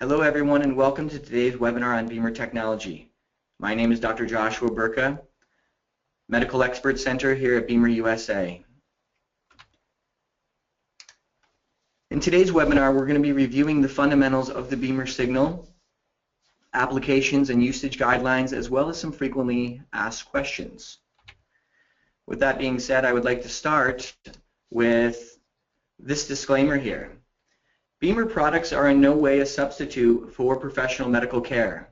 Hello everyone and welcome to today's webinar on BEMER technology. My name is Dr. Joshua Berka, Medical Expert Center here at BEMER USA. In today's webinar we're going to be reviewing the fundamentals of the BEMER signal, applications and usage guidelines, as well as some frequently asked questions. With that being said, I would like to start with this disclaimer here. BEMER products are in no way a substitute for professional medical care.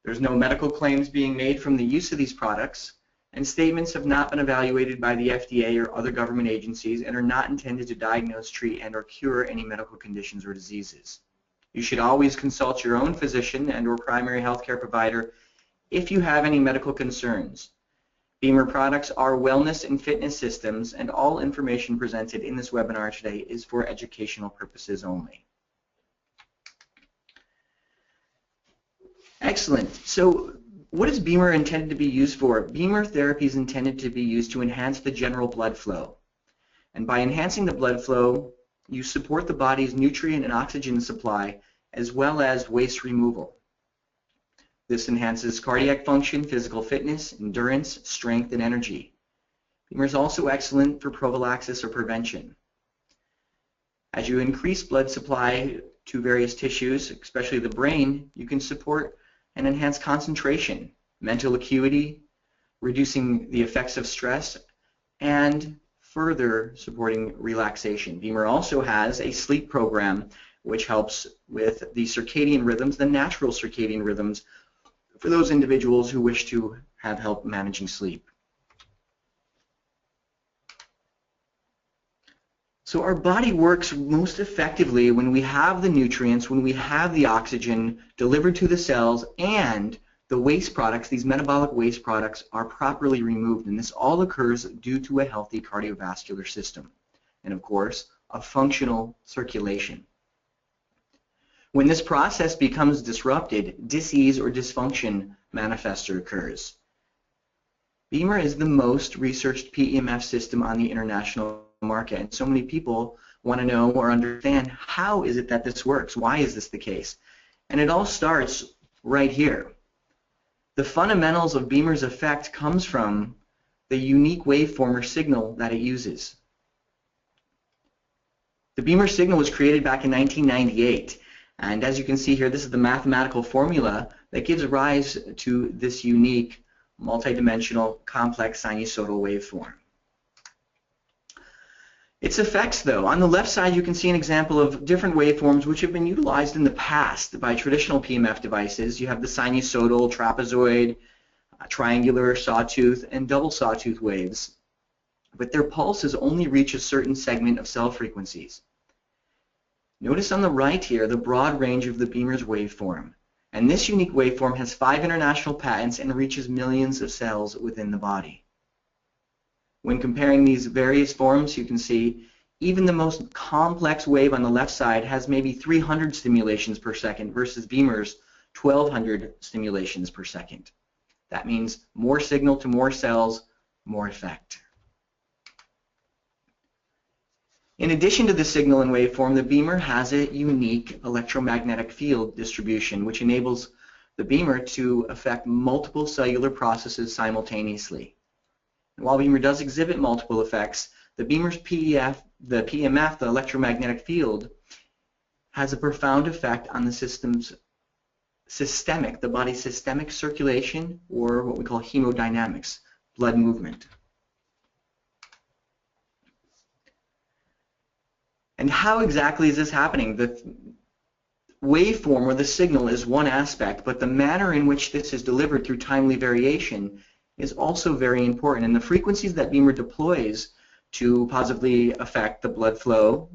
There's no medical claims being made from the use of these products, and statements have not been evaluated by the FDA or other government agencies and are not intended to diagnose, treat, and/or cure any medical conditions or diseases. You should always consult your own physician and/or primary healthcare provider if you have any medical concerns. BEMER products are wellness and fitness systems, and all information presented in this webinar today is for educational purposes only. Excellent. So what is BEMER intended to be used for? BEMER therapy is intended to be used to enhance the general blood flow. And by enhancing the blood flow, you support the body's nutrient and oxygen supply as well as waste removal. This enhances cardiac function, physical fitness, endurance, strength, and energy. BEMER is also excellent for prophylaxis or prevention. As you increase blood supply to various tissues, especially the brain, you can support and enhance concentration, mental acuity, reducing the effects of stress, and further supporting relaxation. BEMER also has a sleep program which helps with the circadian rhythms, the natural circadian rhythms, for those individuals who wish to have help managing sleep. So our body works most effectively when we have the nutrients, when we have the oxygen delivered to the cells, and the waste products, these metabolic waste products, are properly removed. And this all occurs due to a healthy cardiovascular system and, of course, a functional circulation. When this process becomes disrupted, disease or dysfunction manifests or occurs. BEMER is the most researched PEMF system on the international market, and so many people want to know or understand, how is it that this works? Why is this the case? And it all starts right here. The fundamentals of BEMER's effect comes from the unique waveform or signal that it uses. The BEMER signal was created back in 1998. And as you can see here, this is the mathematical formula that gives rise to this unique, multidimensional, complex sinusoidal waveform. Its effects, though, on the left side you can see an example of different waveforms which have been utilized in the past by traditional PEMF devices. You have the sinusoidal, trapezoid, triangular, sawtooth, and double sawtooth waves. But their pulses only reach a certain segment of cell frequencies. Notice on the right here the broad range of the BEMER's waveform. And this unique waveform has 5 international patents and reaches millions of cells within the body. When comparing these various forms, you can see even the most complex wave on the left side has maybe 300 stimulations per second versus BEMER's 1,200 stimulations per second. That means more signal to more cells, more effect. In addition to the signal and waveform, the BEMER has a unique electromagnetic field distribution which enables the BEMER to affect multiple cellular processes simultaneously. And while BEMER does exhibit multiple effects, the BEMER's PEMF, the electromagnetic field, has a profound effect on the system's the body's systemic circulation, or what we call hemodynamics, blood movement. And how exactly is this happening? The waveform or the signal is one aspect, but the manner in which this is delivered through timely variation is also very important. And the frequencies that BEMER deploys to positively affect the blood flow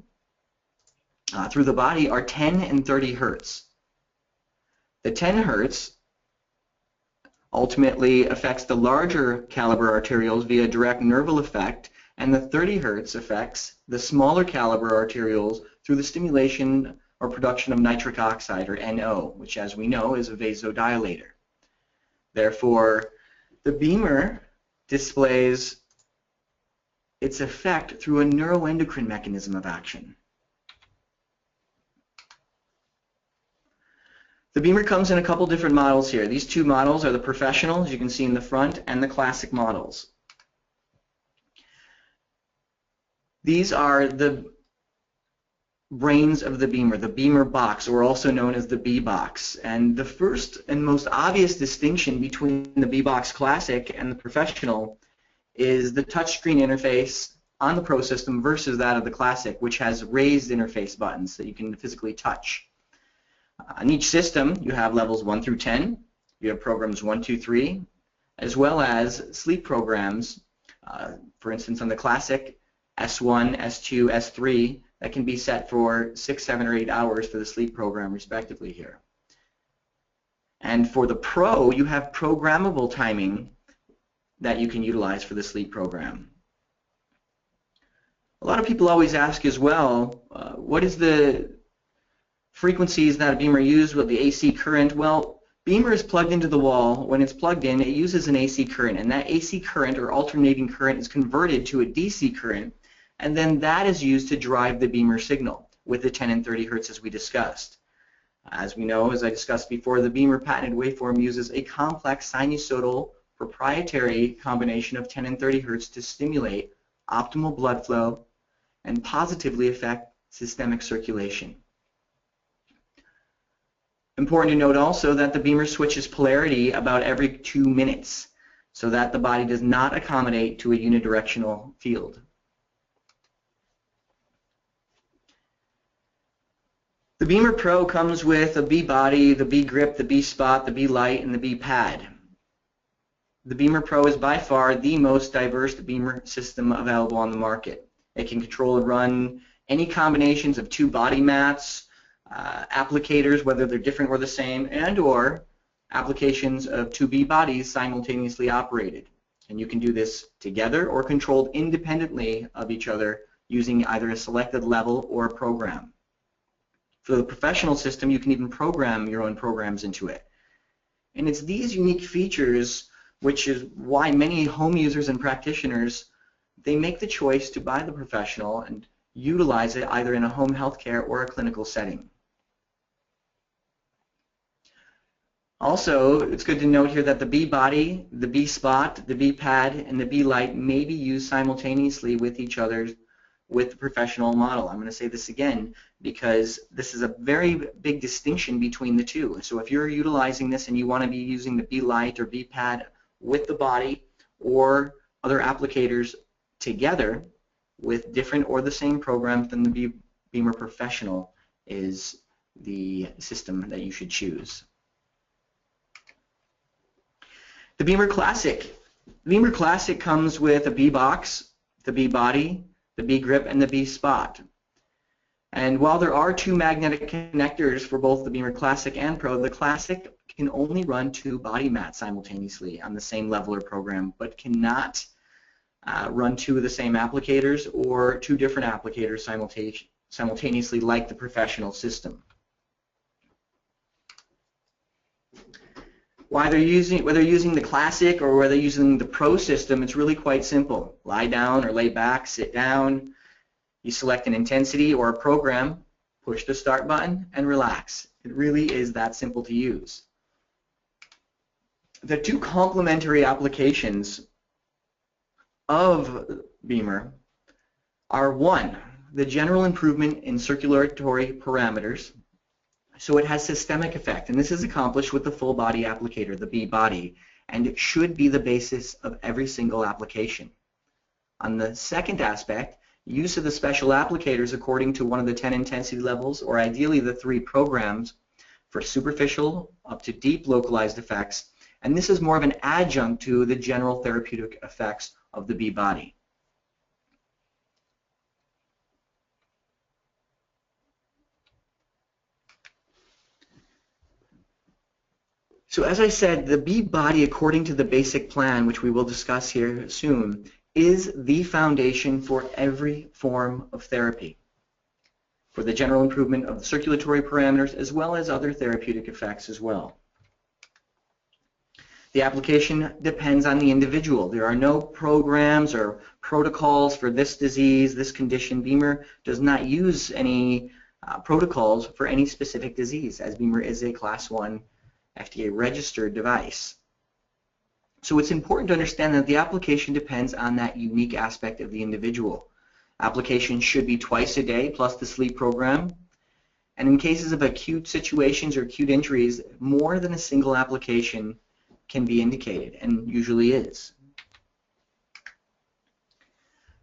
through the body are 10 and 30 hertz. The 10 hertz ultimately affects the larger caliber arterioles via direct nerval effect, and the 30 hertz affects the smaller caliber arterioles through the stimulation or production of nitric oxide, or NO, which, as we know, is a vasodilator. Therefore, the BEMER displays its effect through a neuroendocrine mechanism of action. The BEMER comes in a couple different models here. These two models are the professional, as you can see in the front, and the classic models. These are the brains of the BEMER box, or also known as the B box. And the first and most obvious distinction between the B box Classic and the professional is the touchscreen interface on the Pro system versus that of the Classic, which has raised interface buttons that you can physically touch. On each system, you have levels 1 through 10. You have programs 1, 2, 3, as well as sleep programs. For instance, on the Classic, S1, S2, S3, that can be set for 6, 7, or 8 hours for the sleep program, respectively here. And for the Pro, you have programmable timing that you can utilize for the sleep program. A lot of people always ask as well, what is the frequencies that a BEMER uses with the AC current? Well, BEMER is plugged into the wall. When it's plugged in, it uses an AC current, and that AC current or alternating current is converted to a DC current, and then that is used to drive the BEMER signal with the 10 and 30 hertz as we discussed. As we know, as I discussed before, the BEMER patented waveform uses a complex sinusoidal proprietary combination of 10 and 30 hertz to stimulate optimal blood flow and positively affect systemic circulation. Important to note also that the BEMER switches polarity about every 2 minutes so that the body does not accommodate to a unidirectional field. The BEMER Pro comes with a B body, the B grip, the B spot, the B light, and the B pad. The BEMER Pro is by far the most diverse BEMER system available on the market. It can control and run any combinations of 2 body mats, applicators, whether they're different or the same, and or applications of 2 B bodies simultaneously operated. And you can do this together or controlled independently of each other using either a selected level or a program. For the professional system, you can even program your own programs into it. And it's these unique features which is why many home users and practitioners, they make the choice to buy the professional and utilize it either in a home healthcare or a clinical setting. Also, it's good to note here that the B body, the B spot, the B pad, and the B light may be used simultaneously with each other with the professional model. I'm going to say this again because this is a very big distinction between the two. So if you're utilizing this and you want to be using the B light or B pad with the body or other applicators together with different or the same programs, then the BEMER Professional is the system that you should choose. The BEMER Classic. The BEMER Classic comes with a B box, the B body, the B grip, and the B spot. And while there are 2 magnetic connectors for both the BEMER Classic and Pro, the Classic can only run 2 body mats simultaneously on the same level or program, but cannot run 2 of the same applicators or 2 different applicators simultaneously like the professional system. Whether they're using the Classic or whether they're using the Pro system, it's really quite simple. Lie down or lay back, sit down, you select an intensity or a program, push the start button, and relax. It really is that simple to use. The 2 complementary applications of BEMER are 1, the general improvement in circulatory parameters. So it has systemic effect, and this is accomplished with the full body applicator, the B body, and it should be the basis of every single application. On the second aspect, use of the special applicators according to one of the 10 intensity levels, or ideally the 3 programs, for superficial up to deep localized effects, and this is more of an adjunct to the general therapeutic effects of the B body. So as I said, the B body, according to the basic plan, which we will discuss here soon, is the foundation for every form of therapy, for the general improvement of the circulatory parameters as well as other therapeutic effects as well. The application depends on the individual. There are no programs or protocols for this disease, this condition. BEMER does not use any protocols for any specific disease, as BEMER is a Class 1 FDA registered device. So it's important to understand that the application depends on that unique aspect of the individual. Application should be twice a day plus the sleep program. And in cases of acute situations or acute injuries, more than a single application can be indicated, and usually is.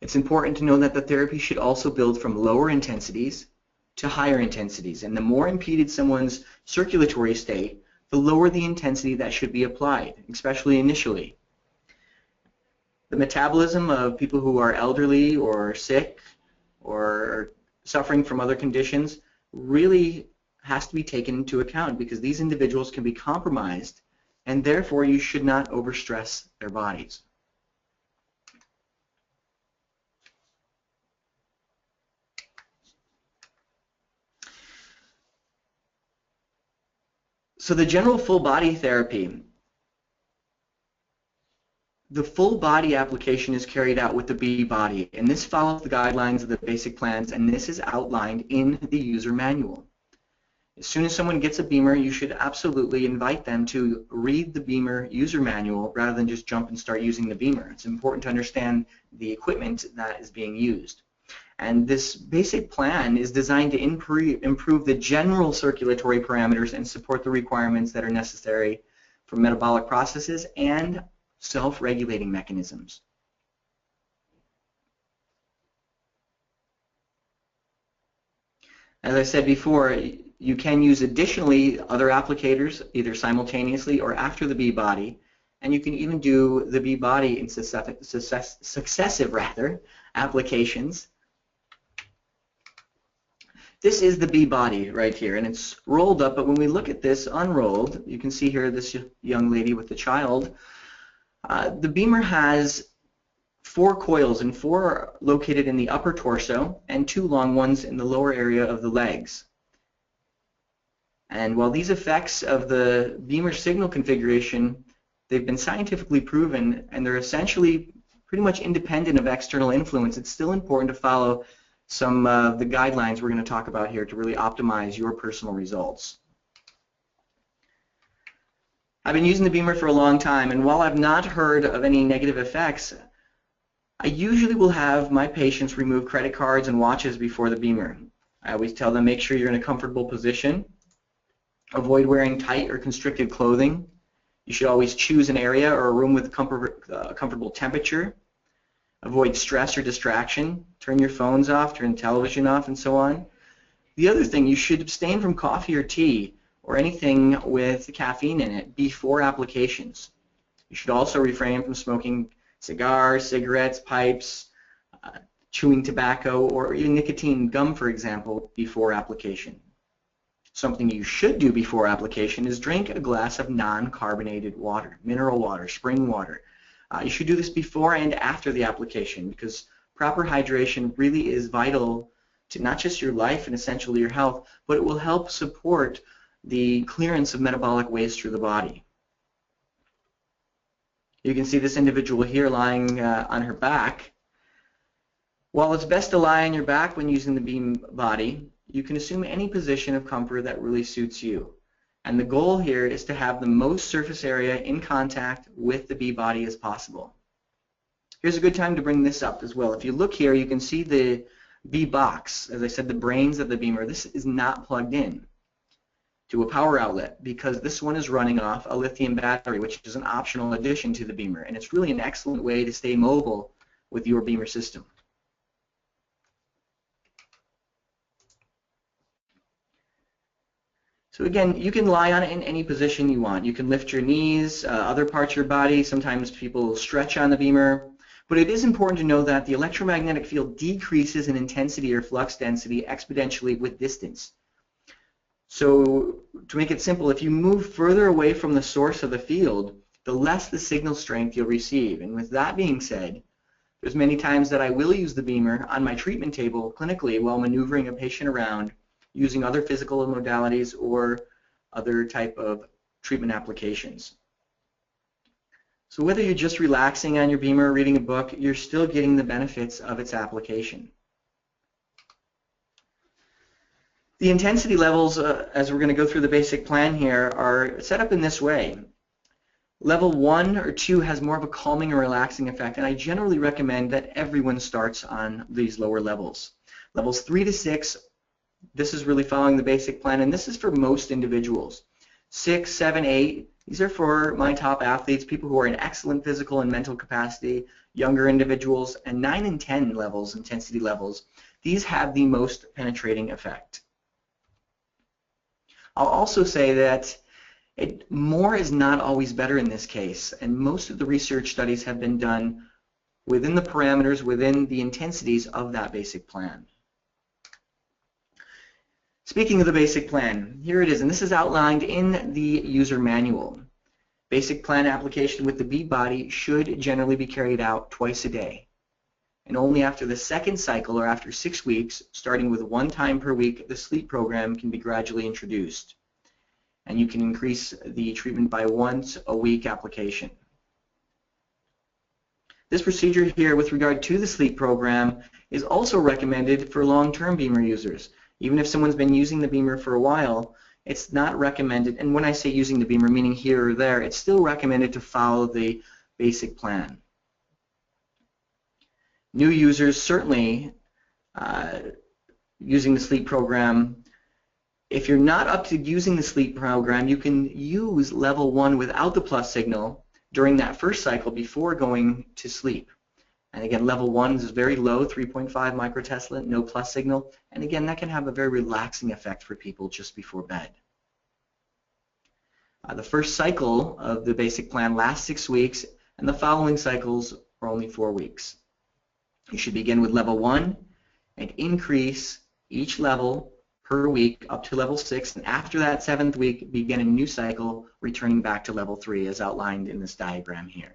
It's important to know that the therapy should also build from lower intensities to higher intensities, and the more impeded someone's circulatory state, the lower the intensity that should be applied, especially initially. The metabolism of people who are elderly or sick or suffering from other conditions really has to be taken into account, because these individuals can be compromised, and therefore you should not overstress their bodies. So the general full body therapy, the full body application is carried out with the B-body, and this follows the guidelines of the basic plans, and this is outlined in the user manual. As soon as someone gets a BEMER, you should absolutely invite them to read the BEMER user manual rather than just jump and start using the BEMER. It's important to understand the equipment that is being used. And this basic plan is designed to improve the general circulatory parameters and support the requirements that are necessary for metabolic processes and self-regulating mechanisms. As I said before, you can use additionally other applicators either simultaneously or after the B-body, and you can even do the B-body in successive applications. This is the B-body right here, and it's rolled up, but when we look at this unrolled, you can see here this young lady with the child. The BEMER has 4 coils, and 4 are located in the upper torso and 2 long ones in the lower area of the legs. And while these effects of the BEMER signal configuration, they've been scientifically proven and they're essentially pretty much independent of external influence, it's still important to follow some of the guidelines we're going to talk about here to really optimize your personal results. I've been using the BEMER for a long time, and while I've not heard of any negative effects, I usually will have my patients remove credit cards and watches before the BEMER. I always tell them make sure you're in a comfortable position. Avoid wearing tight or constricted clothing. You should always choose an area or a room with comfortable temperature. Avoid stress or distraction. Turn your phones off, turn television off, and so on. The other thing, you should abstain from coffee or tea or anything with caffeine in it before applications. You should also refrain from smoking cigars, cigarettes, pipes, chewing tobacco, or even nicotine gum, for example, before application. Something you should do before application is drink a glass of non-carbonated water, mineral water, spring water. You should do this before and after the application, because proper hydration really is vital to not just your life and essentially your health, but it will help support the clearance of metabolic waste through the body. You can see this individual here lying on her back. While it's best to lie on your back when using the B-body, you can assume any position of comfort that really suits you. And the goal here is to have the most surface area in contact with the B-body as possible. Here's a good time to bring this up as well. If you look here, you can see the B-box, as I said, the brains of the BEMER. This is not plugged in to a power outlet because this one is running off a lithium battery, which is an optional addition to the BEMER, and it's really an excellent way to stay mobile with your BEMER system. So again, you can lie on it in any position you want. You can lift your knees, other parts of your body. Sometimes people stretch on the BEMER. But it is important to know that the electromagnetic field decreases in intensity or flux density exponentially with distance. So to make it simple, if you move further away from the source of the field, the less the signal strength you'll receive. And with that being said, there's many times that I will use the BEMER on my treatment table clinically while maneuvering a patient around using other physical modalities or other type of treatment applications. So whether you're just relaxing on your BEMER or reading a book, you're still getting the benefits of its application. The intensity levels, as we're going to go through the basic plan here, are set up in this way. Level 1 or 2 has more of a calming or relaxing effect, and I generally recommend that everyone starts on these lower levels. Levels 3 to 6, this is really following the basic plan, and this is for most individuals. 6, 7, 8, these are for my top athletes, people who are in excellent physical and mental capacity, younger individuals, and 9 and 10 levels, intensity levels. These have the most penetrating effect. I'll also say that more is not always better in this case, and most of the research studies have been done within the parameters, within the intensities of that basic plan. Speaking of the basic plan, here it is, and this is outlined in the user manual. Basic plan application with the B body should generally be carried out twice a day. And only after the second cycle, or after 6 weeks, starting with 1 time per week, the sleep program can be gradually introduced. And you can increase the treatment by once a week application. This procedure here with regard to the sleep program is also recommended for long-term BEMER users. Even if someone's been using the BEMER for a while, it's not recommended, and when I say using the BEMER, meaning here or there, it's still recommended to follow the basic plan. New users, certainly using the sleep program, if you're not up to using the sleep program, you can use level 1 without the plus signal during that first cycle before going to sleep. And again, level 1 is very low, 3.5 microtesla, no plus signal. And again, that can have a very relaxing effect for people just before bed. The first cycle of the basic plan lasts 6 weeks, and the following cycles are only 4 weeks. You should begin with level 1 and increase each level per week up to level 6, and after that 7th week, begin a new cycle, returning back to level 3 as outlined in this diagram here.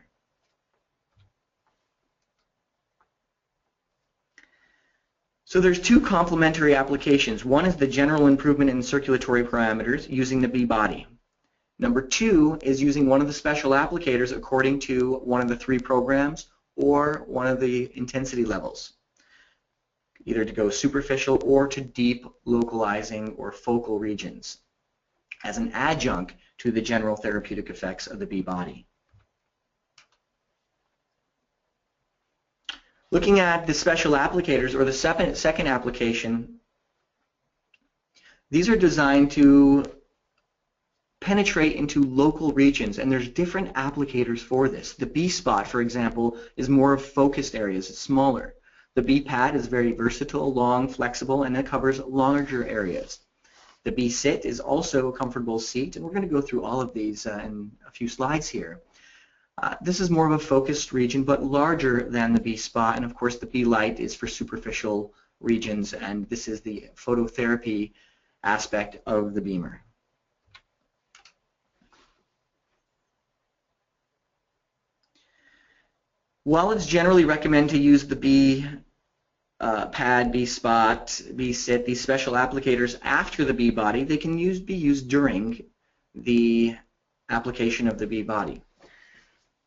So there's 2 complementary applications. One is the general improvement in circulatory parameters using the B body. Number 2 is using one of the special applicators according to one of the 3 programs or one of the intensity levels, either to go superficial or to deep localizing or focal regions as an adjunct to the general therapeutic effects of the B body. Looking at the special applicators, or the second application, these are designed to penetrate into local regions, and there's different applicators for this. The B spot, for example, is more of focused areas, it's smaller. The B pad is very versatile, long, flexible, and it covers larger areas. The B sit is also a comfortable seat, and we're going to go through all of these in a few slides here. This is more of a focused region, but larger than the B spot, and of course the B light is for superficial regions, and this is the phototherapy aspect of the BEMER. While it's generally recommended to use the B pad, B spot, B sit, these special applicators after the B body, they can be used during the application of the B body.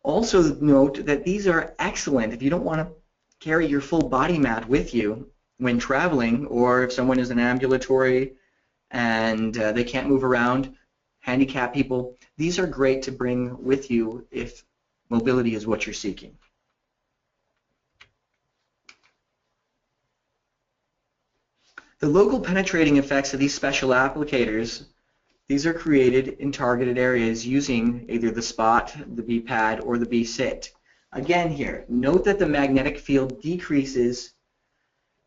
Also note that these are excellent if you don't want to carry your full body mat with you when traveling, or if someone is an ambulatory and they can't move around, handicapped people. These are great to bring with you if mobility is what you're seeking. The local penetrating effects of these special applicators, these are created in targeted areas using either the spot, the B pad, or the B sit. Again here, note that the magnetic field decreases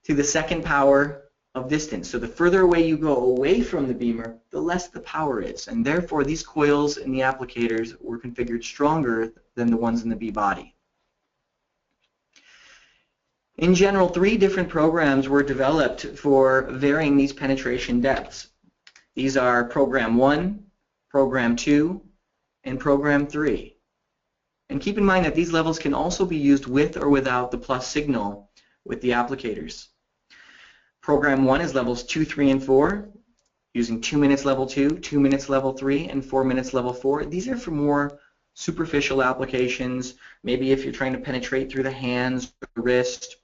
to the second power of distance. So the further away you go away from the BEMER, the less the power is. And therefore these coils in the applicators were configured stronger than the ones in the B body. In general, 3 different programs were developed for varying these penetration depths. These are Program 1, Program 2, and Program 3. And keep in mind that these levels can also be used with or without the plus signal with the applicators. Program 1 is levels 2, 3, and 4, using 2 minutes level 2, 2 minutes level 3, and 4 minutes level 4. These are for more superficial applications, maybe if you're trying to penetrate through the hands or the wrist.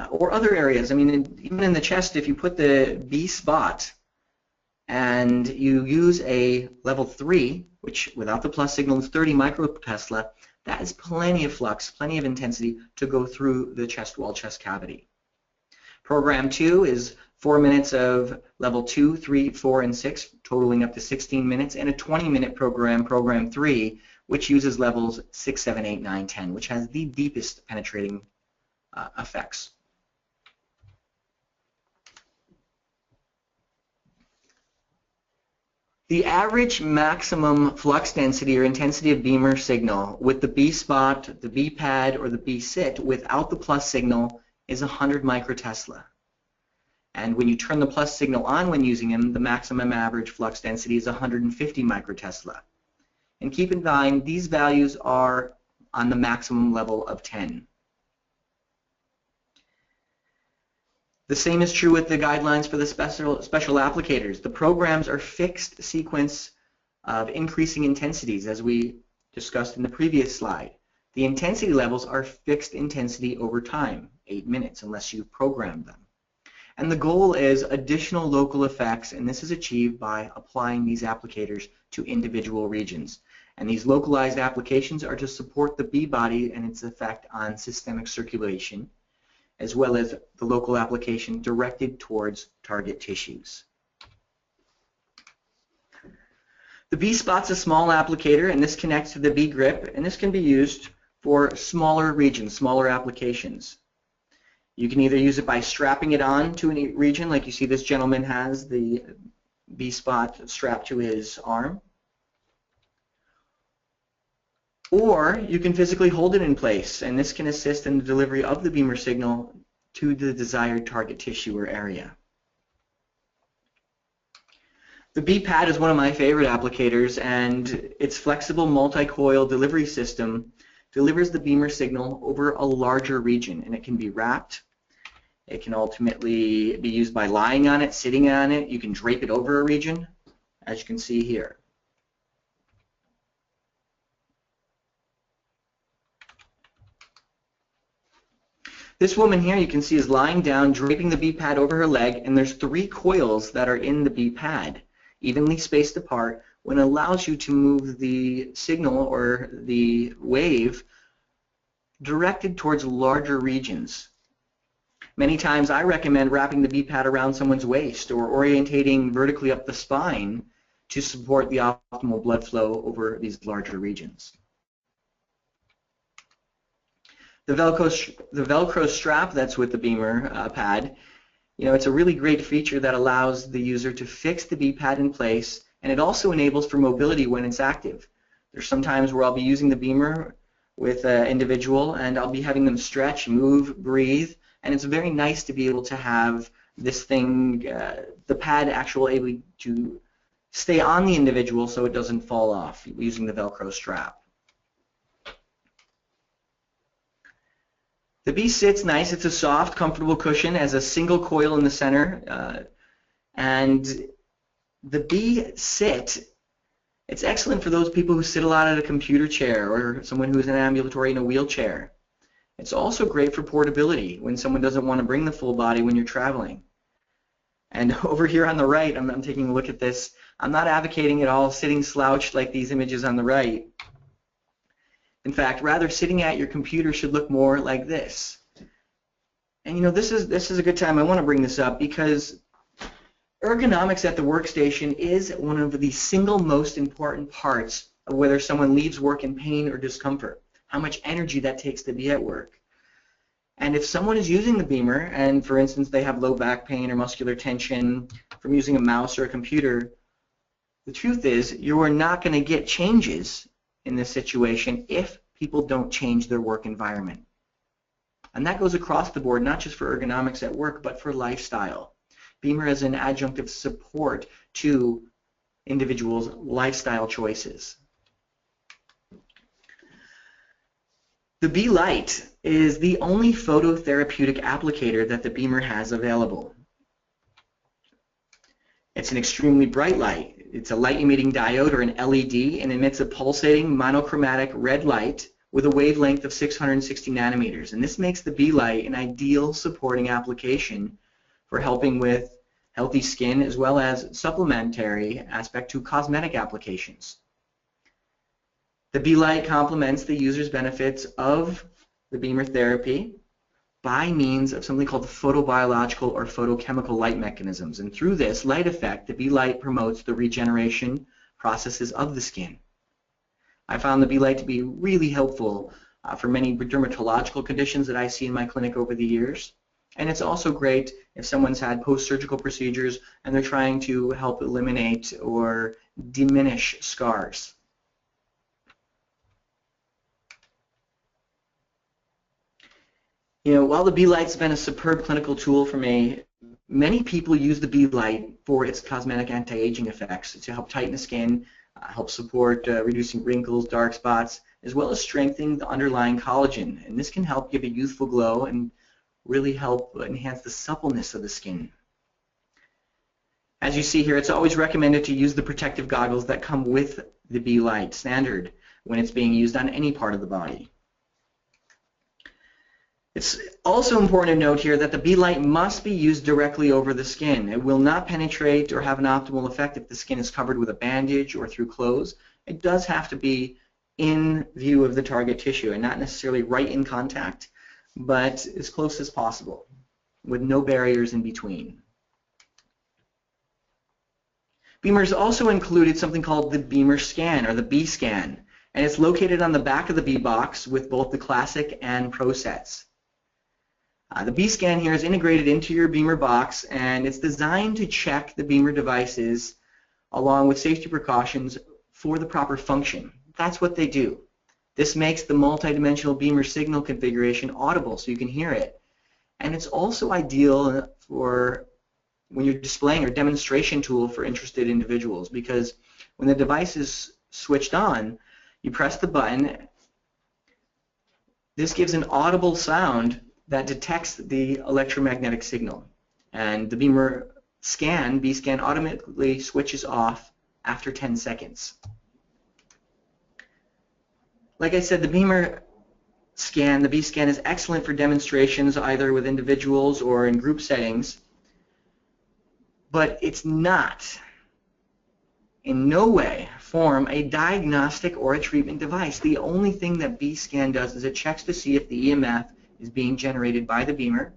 or other areas. I mean, even in the chest, if you put the B spot and you use a level 3, which without the plus signal is 30 microtesla, that is plenty of flux, plenty of intensity to go through the chest wall, chest cavity. Program 2 is 4 minutes of level 2, 3, 4, and 6, totaling up to 16 minutes, and a 20-minute program, program 3, which uses levels 6, 7, 8, 9, 10, which has the deepest penetrating effects. The average maximum flux density or intensity of BEMER signal with the B spot, the B pad, or the B sit without the plus signal is 100 microtesla. And when you turn the plus signal on when using them, the maximum average flux density is 150 microtesla. And keep in mind, these values are on the maximum level of 10. The same is true with the guidelines for the special applicators. The programs are fixed sequence of increasing intensities, as we discussed in the previous slide. The intensity levels are fixed intensity over time, 8 minutes, unless you've programmed them. And the goal is additional local effects, and this is achieved by applying these applicators to individual regions. And these localized applications are to support the B body and its effect on systemic circulation, as well as the local application directed towards target tissues. The B spot's a small applicator, and this connects to the B grip, and this can be used for smaller regions, smaller applications. You can either use it by strapping it on to a region, like you see this gentleman has the B spot strapped to his arm, or you can physically hold it in place, and this can assist in the delivery of the BEMER signal to the desired target tissue or area. The B pad is one of my favorite applicators, and its flexible multi-coil delivery system delivers the BEMER signal over a larger region, and it can be wrapped. It can ultimately be used by lying on it, sitting on it. You can drape it over a region, as you can see here. This woman here, you can see, is lying down, draping the B pad over her leg, and there's 3 coils that are in the B pad, evenly spaced apart, when it allows you to move the signal or the wave directed towards larger regions. Many times I recommend wrapping the B pad around someone's waist or orientating vertically up the spine to support the optimal blood flow over these larger regions. The Velcro strap that's with the BEMER pad, it's a really great feature that allows the user to fix the B pad in place, and it also enables for mobility when it's active. There's some times where I'll be using the BEMER with an individual, and I'll be having them stretch, move, breathe, and it's very nice to be able to have this thing, the pad actually able to stay on the individual so it doesn't fall off using the Velcro strap. The B sit's nice. It's a soft, comfortable cushion, has a single coil in the center, and the B sit, it's excellent for those people who sit a lot at a computer chair or someone who's ambulatory in a wheelchair. It's also great for portability when someone doesn't want to bring the full body when you're traveling. And over here on the right, I'm taking a look at this. I'm not advocating at all sitting slouched like these images on the right. In fact, rather sitting at your computer should look more like this. And this is a good time. I want to bring this up because ergonomics at the workstation is one of the single most important parts of whether someone leaves work in pain or discomfort, how much energy that takes to be at work. And if someone is using the BEMER and, for instance, they have low back pain or muscular tension from using a mouse or a computer, the truth is you are not going to get changes in this situation if people don't change their work environment. And that goes across the board, not just for ergonomics at work, but for lifestyle. BEMER is an adjunctive support to individuals' lifestyle choices. The B light is the only phototherapeutic applicator that the BEMER has available. It's an extremely bright light. It's a light-emitting diode or an LED and emits a pulsating monochromatic red light with a wavelength of 660 nanometers. And this makes the B light an ideal supporting application for helping with healthy skin as well as supplementary aspect to cosmetic applications. The B light complements the user's benefits of the BEMER therapy by means of something called photobiological or photochemical light mechanisms. And through this light effect, the B light promotes the regeneration processes of the skin. I found the B light to be really helpful for many dermatological conditions that I see in my clinic over the years. And it's also great if someone's had post-surgical procedures and they're trying to help eliminate or diminish scars. You know, while the B light's been a superb clinical tool for me, many people use the B light for its cosmetic anti-aging effects to help tighten the skin, help support reducing wrinkles, dark spots, as well as strengthening the underlying collagen. And this can help give a youthful glow and really help enhance the suppleness of the skin. As you see here, it's always recommended to use the protective goggles that come with the B light standard when it's being used on any part of the body. It's also important to note here that the B light must be used directly over the skin. It will not penetrate or have an optimal effect if the skin is covered with a bandage or through clothes. It does have to be in view of the target tissue and not necessarily right in contact, but as close as possible with no barriers in between. BEMER's also included something called the BEMER scan or the B scan, and it's located on the back of the B box with both the Classic and Pro sets. The B scan here is integrated into your BEMER box, and it's designed to check the BEMER devices along with safety precautions for the proper function. That's what they do. This makes the multidimensional BEMER signal configuration audible so you can hear it. And it's also ideal for when you're displaying a demonstration tool for interested individuals, because when the device is switched on, you press the button. This gives an audible sound that detects the electromagnetic signal. And the BEMER scan, B scan, automatically switches off after 10 seconds. Like I said, the BEMER scan, the B scan, is excellent for demonstrations either with individuals or in group settings, but it's not in no way form a diagnostic or a treatment device. The only thing that B scan does is it checks to see if the EMF is being generated by the BEMER.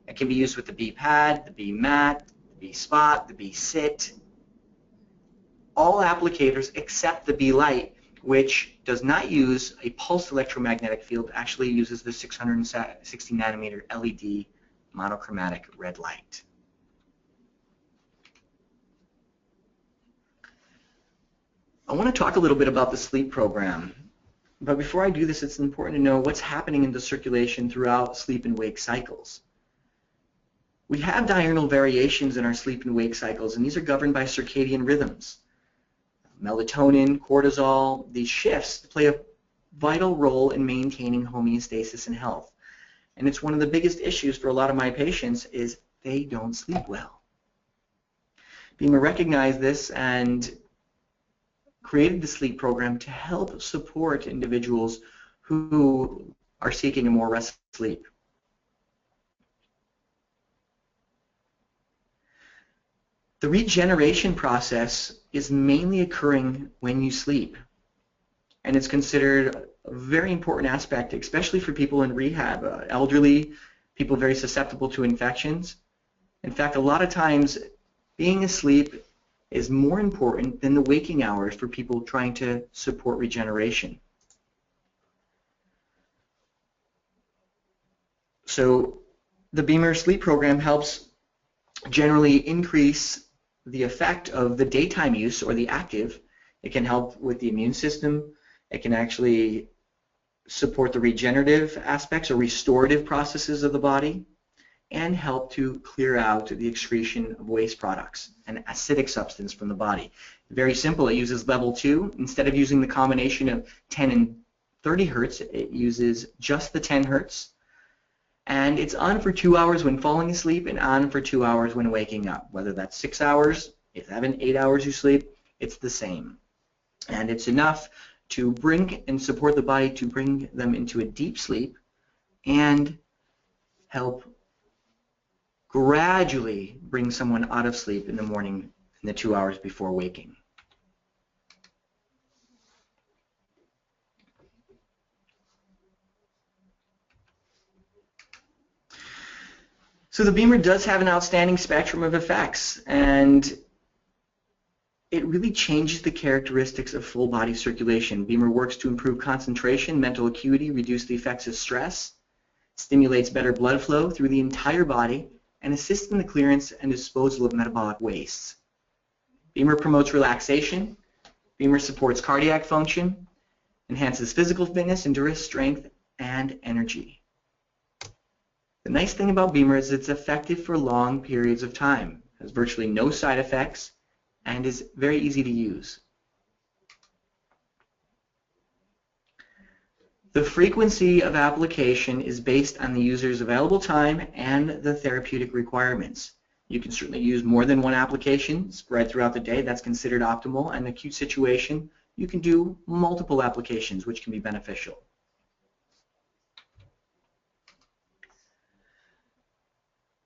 It can be used with the B pad, the B mat, the B spot, the B sit. All applicators except the B light, which does not use a pulsed electromagnetic field, actually uses the 660 nanometer LED monochromatic red light. I want to talk a little bit about the sleep program. But before I do this, it's important to know what's happening in the circulation throughout sleep and wake cycles. We have diurnal variations in our sleep and wake cycles, and these are governed by circadian rhythms. Melatonin, cortisol, these shifts play a vital role in maintaining homeostasis and health. And it's one of the biggest issues for a lot of my patients is they don't sleep well. BEMER recognized this and created the sleep program to help support individuals who are seeking a more restful sleep. The regeneration process is mainly occurring when you sleep, and it's considered a very important aspect, especially for people in rehab, elderly, people very susceptible to infections. In fact, a lot of times being asleep is more important than the waking hours for people trying to support regeneration. So the BEMER sleep program helps generally increase the effect of the daytime use or the active. It can help with the immune system. It can actually support the regenerative aspects or restorative processes of the body, and help to clear out the excretion of waste products and acidic substance from the body. Very simple. It uses level 2. Instead of using the combination of 10 and 30 hertz, it uses just the 10 hertz. And it's on for 2 hours when falling asleep and on for 2 hours when waking up. Whether that's 6 hours, if 8 hours you sleep, it's the same. And it's enough to bring and support the body to bring them into a deep sleep and help gradually bring someone out of sleep in the morning in the 2 hours before waking. So the BEMER does have an outstanding spectrum of effects, and it really changes the characteristics of full body circulation. BEMER works to improve concentration, mental acuity, reduce the effects of stress, stimulates better blood flow through the entire body, and assists in the clearance and disposal of metabolic wastes. BEMER promotes relaxation. BEMER supports cardiac function, enhances physical fitness, endurance, strength, and energy. The nice thing about BEMER is it's effective for long periods of time, has virtually no side effects, and is very easy to use. The frequency of application is based on the user's available time and the therapeutic requirements. You can certainly use more than one application spread throughout the day. That's considered optimal. In an acute situation, you can do multiple applications, which can be beneficial.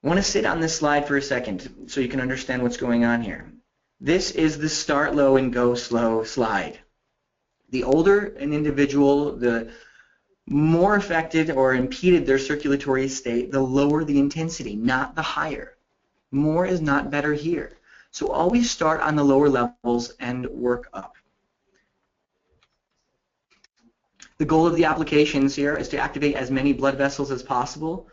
I want to sit on this slide for a second so you can understand what's going on here. This is the start low and go slow slide. The older an individual, the more affected or impeded their circulatory state, the lower the intensity, not the higher. More is not better here. So always start on the lower levels and work up. The goal of the applications here is to activate as many blood vessels as possible,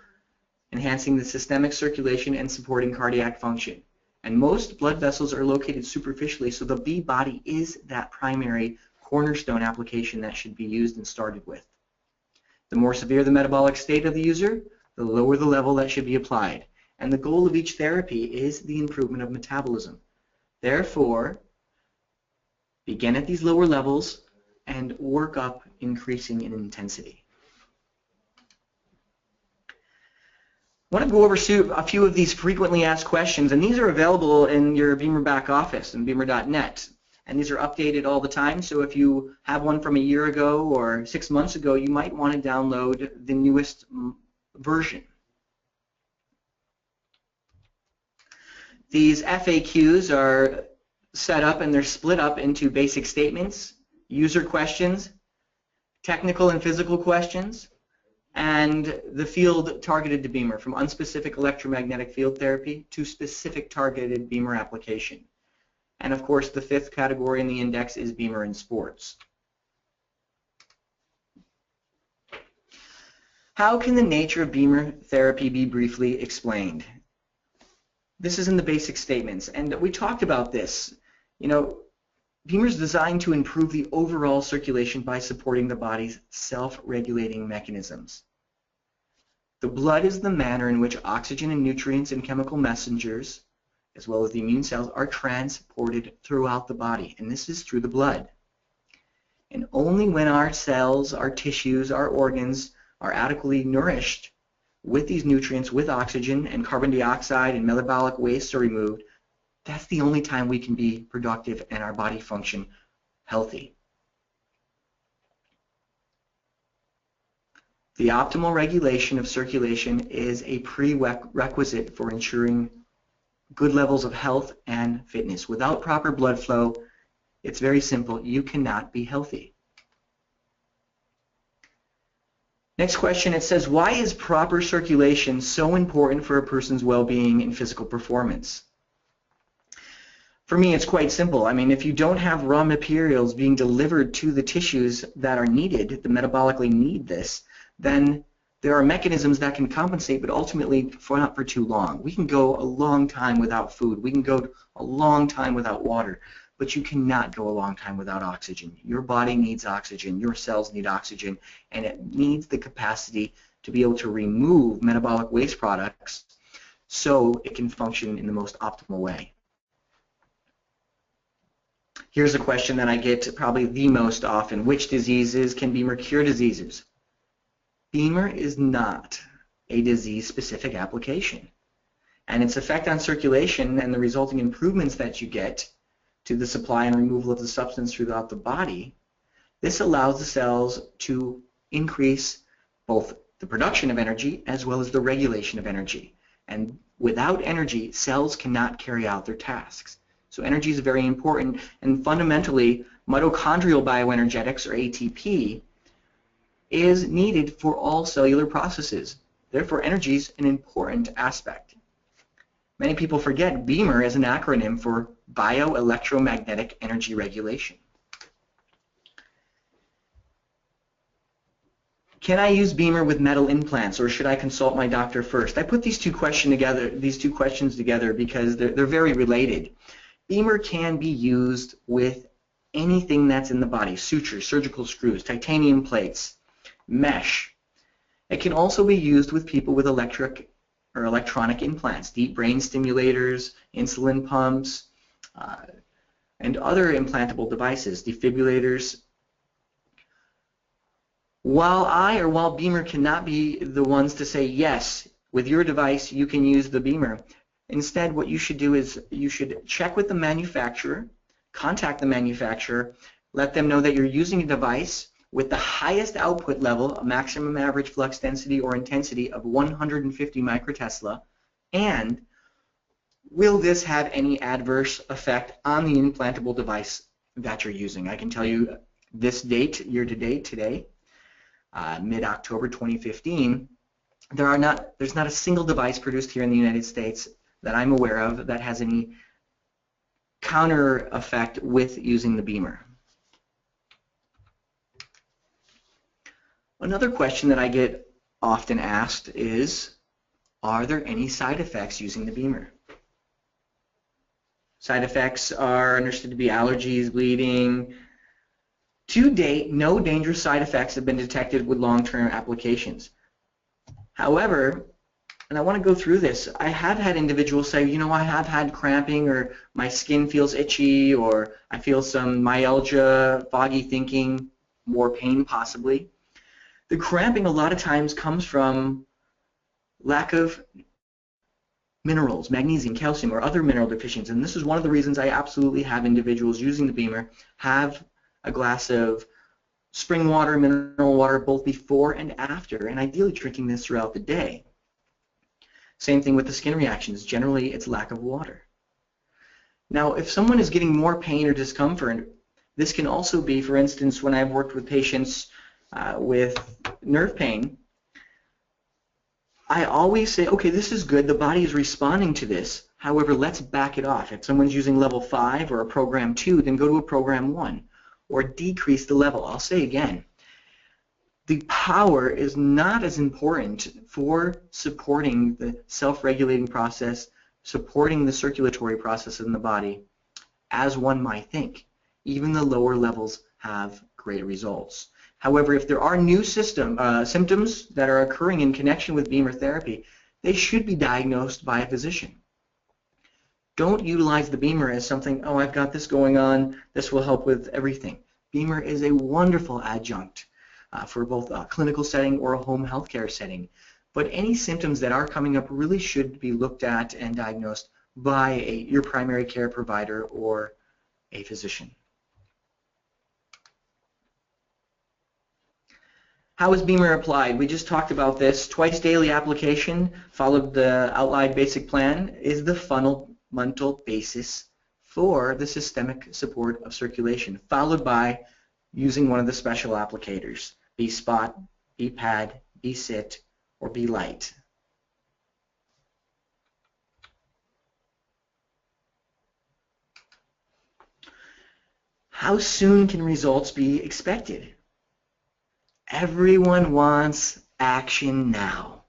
enhancing the systemic circulation and supporting cardiac function. And most blood vessels are located superficially, so the B body is that primary cornerstone application that should be used and started with. The more severe the metabolic state of the user, the lower the level that should be applied. And the goal of each therapy is the improvement of metabolism. Therefore, begin at these lower levels and work up, increasing in intensity. I want to go over a few of these frequently asked questions, and these are available in your BEMER back office in BEMER.net. And these are updated all the time, so if you have one from a year ago or 6 months ago, you might want to download the newest version. These FAQs are set up and they're split up into basic statements, user questions, technical and physical questions, and the field targeted to BEMER, from unspecific electromagnetic field therapy to specific targeted BEMER application. And of course, the fifth category in the index is BEMER in sports. How can the nature of BEMER therapy be briefly explained? This is in the basic statements, and we talked about this. You know, BEMER is designed to improve the overall circulation by supporting the body's self-regulating mechanisms. The blood is the manner in which oxygen and nutrients and chemical messengers, as well as the immune cells, are transported throughout the body, and this is through the blood. And only when our cells, our tissues, our organs are adequately nourished with these nutrients, with oxygen and carbon dioxide and metabolic wastes are removed, that's the only time we can be productive and our body function healthy. The optimal regulation of circulation is a prerequisite for ensuring good levels of health and fitness. Without proper blood flow, it's very simple, you cannot be healthy. Next question, it says, why is proper circulation so important for a person's well-being and physical performance? For me, it's quite simple. I mean, if you don't have raw materials being delivered to the tissues that are needed, that metabolically need this, then there are mechanisms that can compensate, but ultimately not for too long. We can go a long time without food. We can go a long time without water, but you cannot go a long time without oxygen. Your body needs oxygen. Your cells need oxygen, and it needs the capacity to be able to remove metabolic waste products so it can function in the most optimal way. Here's a question that I get probably the most often. Which diseases can BEMER cure diseases? BEMER is not a disease-specific application, and its effect on circulation and the resulting improvements that you get to the supply and removal of the substance throughout the body This allows the cells to increase both the production of energy as well as the regulation of energy. And without energy, cells cannot carry out their tasks. So energy is very important, and fundamentally, mitochondrial bioenergetics, or ATP, is needed for all cellular processes. Therefore, energy is an important aspect. Many people forget BEMER is an acronym for Bioelectromagnetic Energy Regulation. Can I use BEMER with metal implants, or should I consult my doctor first? I put these two questions together because they're very related. BEMER can be used with anything that's in the body: sutures, surgical screws, titanium plates, mesh. It can also be used with people with electric or electronic implants, deep brain stimulators, insulin pumps, and other implantable devices, defibrillators. While BEMER cannot be the ones to say, yes, with your device you can use the BEMER, instead what you should do is you should check with the manufacturer, contact the manufacturer, let them know that you're using a device with the highest output level, a maximum average flux density or intensity of 150 microtesla, and will this have any adverse effect on the implantable device that you're using? I can tell you this date, year to date, today, mid-October 2015, there's not a single device produced here in the United States that I'm aware of that has any counter effect with using the BEMER. Another question that I get often asked is, are there any side effects using the BEMER? Side effects are understood to be allergies, bleeding. To date, no dangerous side effects have been detected with long-term applications. However, and I want to go through this, I have had individuals say, you know, I have had cramping, or my skin feels itchy, or I feel some myalgia, foggy thinking, more pain possibly. The cramping a lot of times comes from lack of minerals, magnesium, calcium, or other mineral deficiencies. And this is one of the reasons I absolutely have individuals using the BEMER have a glass of spring water, mineral water, both before and after, and ideally drinking this throughout the day. Same thing with the skin reactions. Generally, it's lack of water. Now, if someone is getting more pain or discomfort, this can also be, for instance, when I've worked with patients with nerve pain, I always say, okay, this is good, the body is responding to this, however, let's back it off. If someone's using level 5 or a program 2, then go to a program 1, or decrease the level. I'll say again, the power is not as important for supporting the self-regulating process, supporting the circulatory process in the body, as one might think. Even the lower levels have great results. However, if there are new symptoms that are occurring in connection with BEMER therapy, they should be diagnosed by a physician. Don't utilize the BEMER as something, oh, I've got this going on, this will help with everything. BEMER is a wonderful adjunct for both a clinical setting or a home healthcare setting. But any symptoms that are coming up really should be looked at and diagnosed by your primary care provider or a physician. How is BEMER applied? We just talked about this. Twice daily application, followed the outlined basic plan, is the fundamental basis for the systemic support of circulation, followed by using one of the special applicators, B-spot, B-pad, B-sit, or B-light. How soon can results be expected? Everyone wants action now.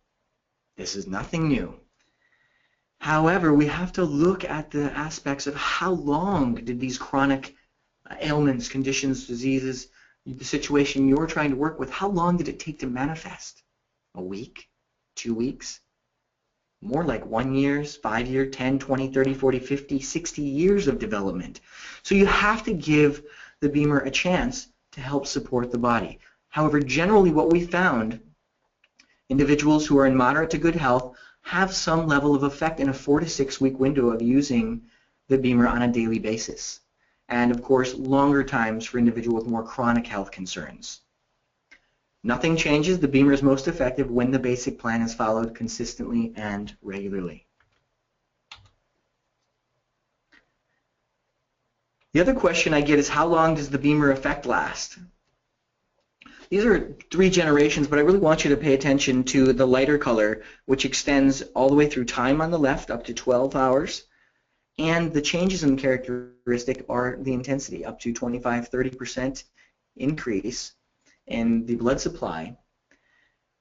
This is nothing new. However, we have to look at the aspects of how long did these chronic ailments, conditions, diseases, the situation you're trying to work with, how long did it take to manifest? A week? 2 weeks? More like 1 year, 5 years, 10, 20, 30, 40, 50, 60 years of development. So you have to give the BEMER a chance to help support the body. However, generally what we found, individuals who are in moderate to good health have some level of effect in a 4 to 6 week window of using the BEMER on a daily basis. and of course longer times for individuals with more chronic health concerns. Nothing changes. The BEMER is most effective when the basic plan is followed consistently and regularly. The other question I get is, how long does the BEMER effect last? These are 3 generations, but I really want you to pay attention to the lighter color, which extends all the way through time on the left, up to 12 hours. And the changes in characteristic are the intensity, up to 25–30% increase in the blood supply.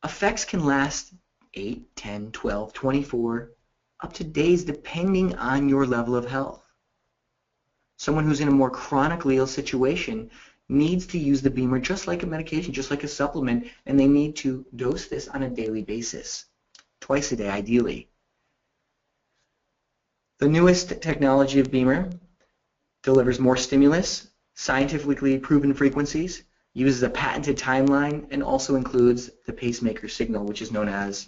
Effects can last 8, 10, 12, 24, up to days, depending on your level of health. Someone who's in a more chronically ill situation needs to use the BEMER just like a medication, just like a supplement, and they need to dose this on a daily basis, twice a day ideally. The newest technology of BEMER delivers more stimulus, scientifically proven frequencies, uses a patented timeline, and also includes the pacemaker signal, which is known as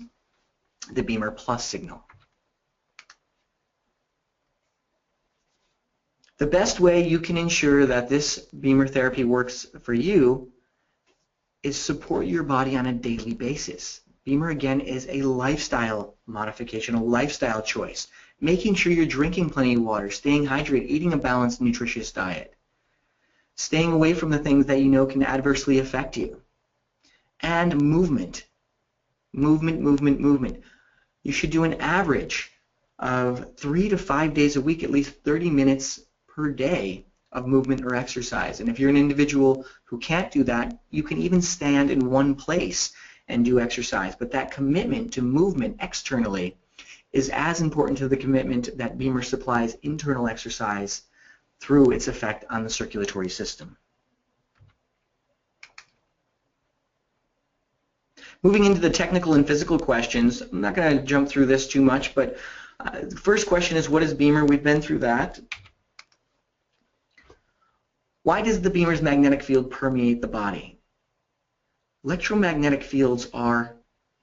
the BEMER Plus signal. The best way you can ensure that this BEMER therapy works for you is support your body on a daily basis. BEMER, again, is a lifestyle modification, a lifestyle choice. Making sure you're drinking plenty of water, staying hydrated, eating a balanced, nutritious diet, staying away from the things that you know can adversely affect you, and movement. Movement. You should do an average of 3 to 5 days a week, at least 30 minutes per day of movement or exercise. And if you're an individual who can't do that, you can even stand in one place and do exercise. But that commitment to movement externally is as important to the commitment that BEMER supplies internal exercise through its effect on the circulatory system. Moving into the technical and physical questions, I'm not going to jump through this too much, but the first question is, what is BEMER? We've been through that. Why does the BEMER's magnetic field permeate the body? Electromagnetic fields are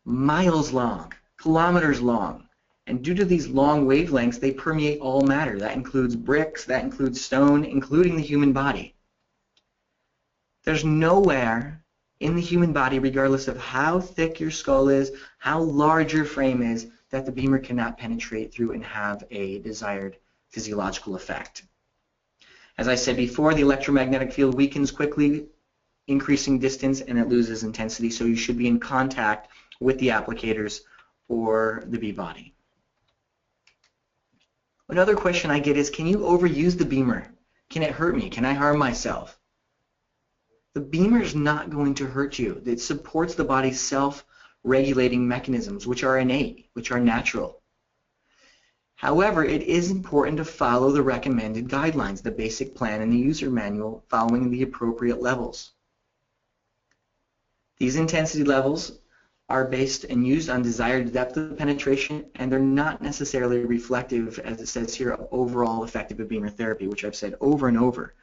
miles long, kilometers long, and due to these long wavelengths, they permeate all matter. That includes bricks, that includes stone, including the human body. There's nowhere in the human body, regardless of how thick your skull is, how large your frame is, that the BEMER cannot penetrate through and have a desired physiological effect. As I said before, the electromagnetic field weakens quickly, increasing distance, and it loses intensity, so you should be in contact with the applicators or the B-body. Another question I get is, can you overuse the BEMER? Can it hurt me? Can I harm myself? The BEMER is not going to hurt you. It supports the body's self-regulating mechanisms, which are innate, which are natural. However, it is important to follow the recommended guidelines, the basic plan and the user manual, following the appropriate levels. These intensity levels are based and used on desired depth of penetration, and they're not necessarily reflective, as it says here, of overall effective BEMER therapy, which I've said over and over.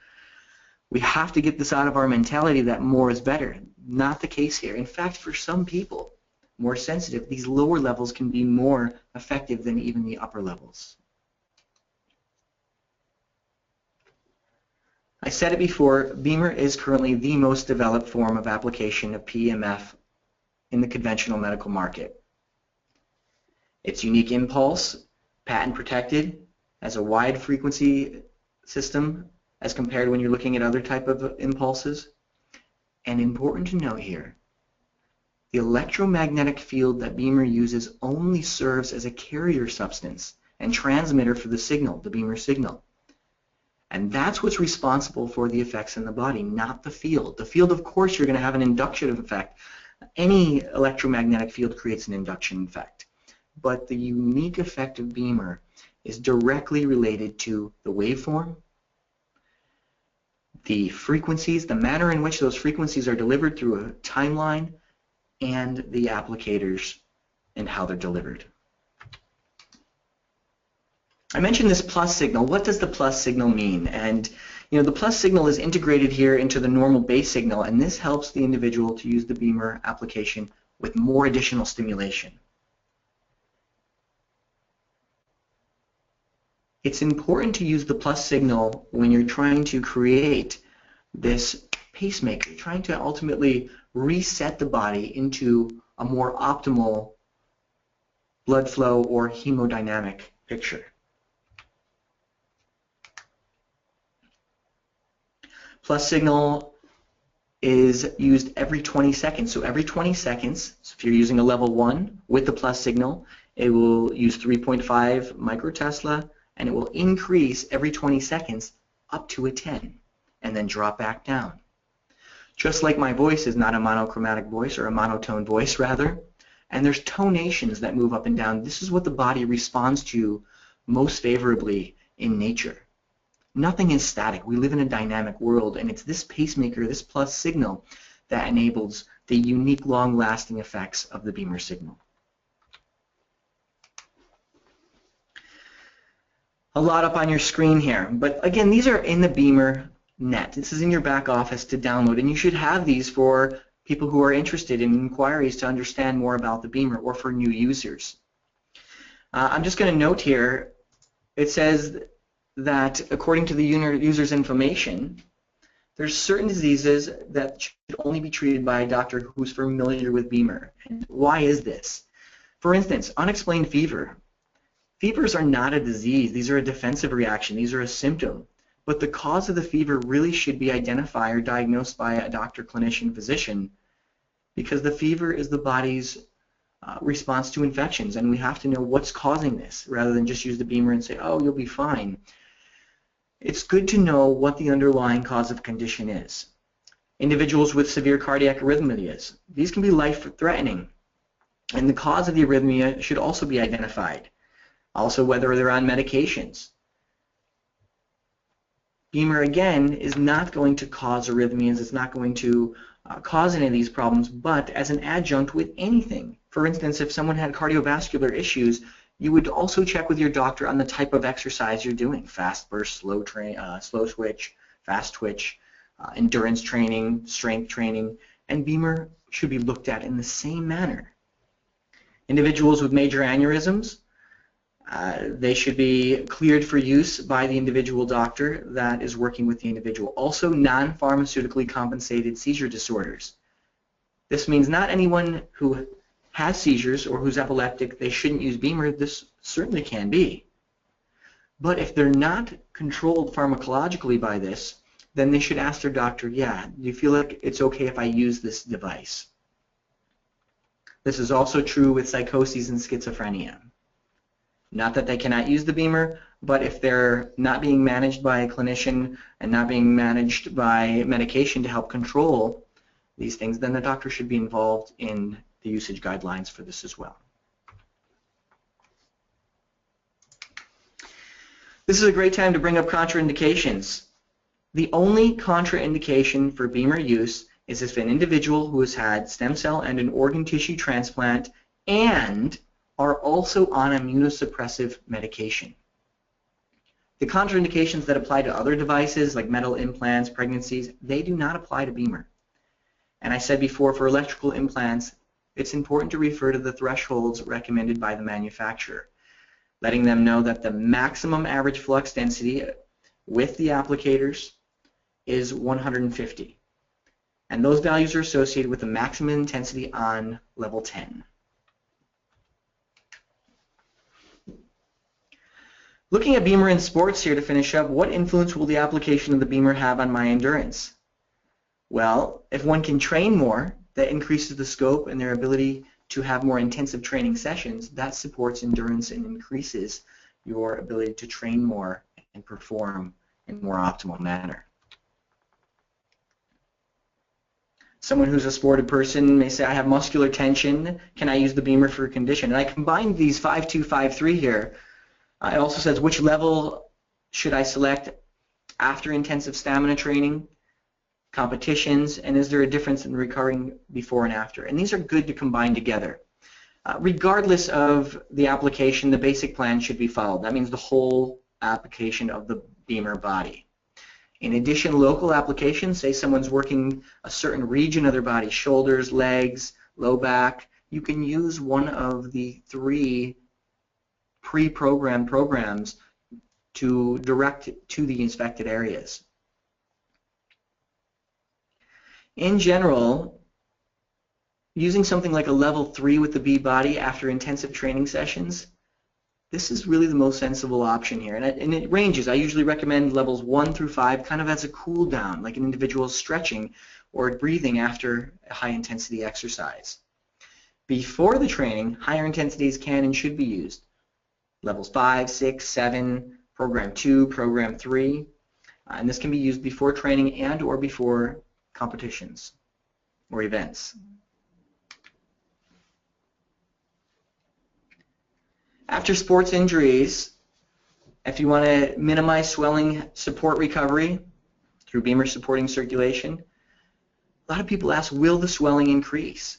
We have to get this out of our mentality that more is better. Not the case here. In fact, for some people, more sensitive, these lower levels can be more effective than even the upper levels. I said it before, BEMER is currently the most developed form of application of PEMF in the conventional medical market. Its unique impulse, patent protected, has a wide frequency system as compared when you're looking at other type of impulses. And important to note here, the electromagnetic field that BEMER uses only serves as a carrier substance and transmitter for the signal, the BEMER signal. And that's what's responsible for the effects in the body, not the field. The field, of course, you're going to have an induction effect. Any electromagnetic field creates an induction effect. But the unique effect of BEMER is directly related to the waveform, the frequencies, the manner in which those frequencies are delivered through a timeline, and the applicators and how they're delivered. I mentioned this plus signal. What does the plus signal mean? And the plus signal is integrated here into the normal base signal, and this helps the individual to use the BEMER application with more additional stimulation. It it's important to use the plus signal when you're trying to create this pacemaker, trying to ultimately reset the body into a more optimal blood flow or hemodynamic picture. Plus signal is used every 20 seconds. So every 20 seconds, so if you're using a level 1 with the plus signal, it will use 3.5 microtesla, and it will increase every 20 seconds up to a 10, and then drop back down. Just like my voice is not a monochromatic voice, or a monotone voice rather, and there's tonations that move up and down. This is what the body responds to most favorably in nature. Nothing is static. We live in a dynamic world, and it's this pacemaker, this plus signal, that enables the unique long-lasting effects of the BEMER signal. A lot up on your screen here, but again, these are in the BEMER net. This is in your back office to download, and you should have these for people who are interested in inquiries to understand more about the BEMER, or for new users. I'm just going to note here, it says that according to the user's information, there's certain diseases that should only be treated by a doctor who's familiar with BEMER. And why is this? For instance, unexplained fever. Fevers are not a disease. These are a defensive reaction. These are a symptom. But the cause of the fever really should be identified or diagnosed by a doctor, clinician, physician, because the fever is the body's response to infections, and we have to know what's causing this rather than just use the BEMER and say, oh, you'll be fine. It's good to know what the underlying cause of condition is. Individuals with severe cardiac arrhythmias, these can be life-threatening, and the cause of the arrhythmia should also be identified. Also, whether they're on medications. BEMER, again, is not going to cause arrhythmias. It's not going to cause any of these problems, but as an adjunct with anything. For instance, if someone had cardiovascular issues, you would also check with your doctor on the type of exercise you're doing. Fast burst, slow switch, fast twitch, endurance training, strength training, and BEMER should be looked at in the same manner. Individuals with major aneurysms, they should be cleared for use by the individual doctor that is working with the individual. Also, non-pharmaceutically compensated seizure disorders. This means not anyone who has seizures or who's epileptic, they shouldn't use BEMER. This certainly can be. But if they're not controlled pharmacologically by this, then they should ask their doctor, yeah, do you feel like it's okay if I use this device? This is also true with psychoses and schizophrenia. Not that they cannot use the BEMER, but if they're not being managed by a clinician and not being managed by medication to help control these things, then the doctor should be involved in the usage guidelines for this as well. This is a great time to bring up contraindications. The only contraindication for BEMER use is if an individual who has had stem cell and an organ tissue transplant and are also on immunosuppressive medication. The contraindications that apply to other devices like metal implants, pregnancies, they do not apply to BEMER. And I said before, for electrical implants, it's important to refer to the thresholds recommended by the manufacturer, letting them know that the maximum average flux density with the applicators is 150. And those values are associated with the maximum intensity on level 10. Looking at BEMER in sports here to finish up, what influence will the application of the BEMER have on my endurance? Well, if one can train more, that increases the scope and their ability to have more intensive training sessions. That supports endurance and increases your ability to train more and perform in a more optimal manner. Someone who's a sportive person may say, I have muscular tension, can I use the BEMER for a condition? And I combined these 5, 2, 5, 3 here. It also says which level should I select after intensive stamina training, competitions, and is there a difference in recovering before and after? And these are good to combine together. Regardless of the application, the basic plan should be followed. That means the whole application of the BEMER body. In addition, local applications, say someone's working a certain region of their body, shoulders, legs, low back, you can use one of the 3 pre-programmed programs to direct to the inspected areas. In general, using something like a level 3 with the B body after intensive training sessions, this is really the most sensible option here. And it ranges. I usually recommend levels 1 through 5 kind of as a cool down, like an individual stretching or breathing after a high intensity exercise. Before the training, higher intensities can and should be used. Levels 5, 6, 7, program 2, program 3. And this can be used before training and or before competitions or events. After sports injuries, if you want to minimize swelling, support recovery through BEMER supporting circulation, a lot of people ask, will the swelling increase?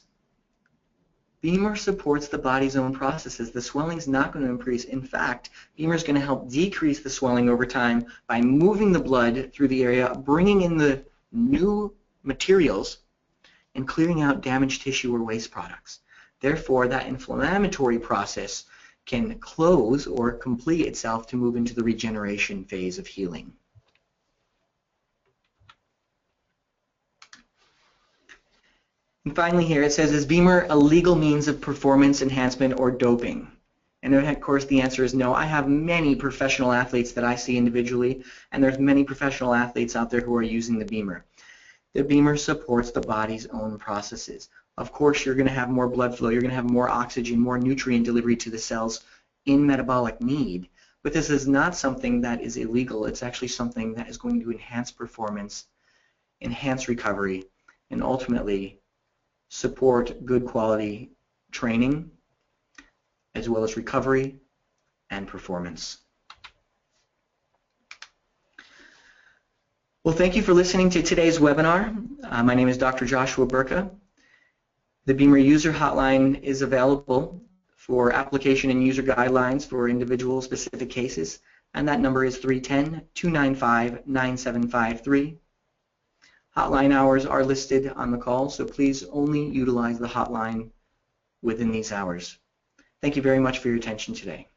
BEMER supports the body's own processes. The swelling is not going to increase. In fact, BEMER is going to help decrease the swelling over time by moving the blood through the area, bringing in the new materials, and clearing out damaged tissue or waste products. Therefore, that inflammatory process can close or complete itself to move into the regeneration phase of healing. And finally here it says, is BEMER a legal means of performance enhancement or doping? And of course the answer is no. I have many professional athletes that I see individually, and there's many professional athletes out there who are using the BEMER. The BEMER supports the body's own processes. Of course, you're going to have more blood flow, you're going to have more oxygen, more nutrient delivery to the cells in metabolic need, but this is not something that is illegal. It's actually something that is going to enhance performance, enhance recovery, and ultimately support good quality training, as well as recovery and performance. Well, thank you for listening to today's webinar. My name is Dr. Joshua Berka. The BEMER user hotline is available for application and user guidelines for individual specific cases, and that number is 310-295-9753. Hotline hours are listed on the call, so please only utilize the hotline within these hours. Thank you very much for your attention today.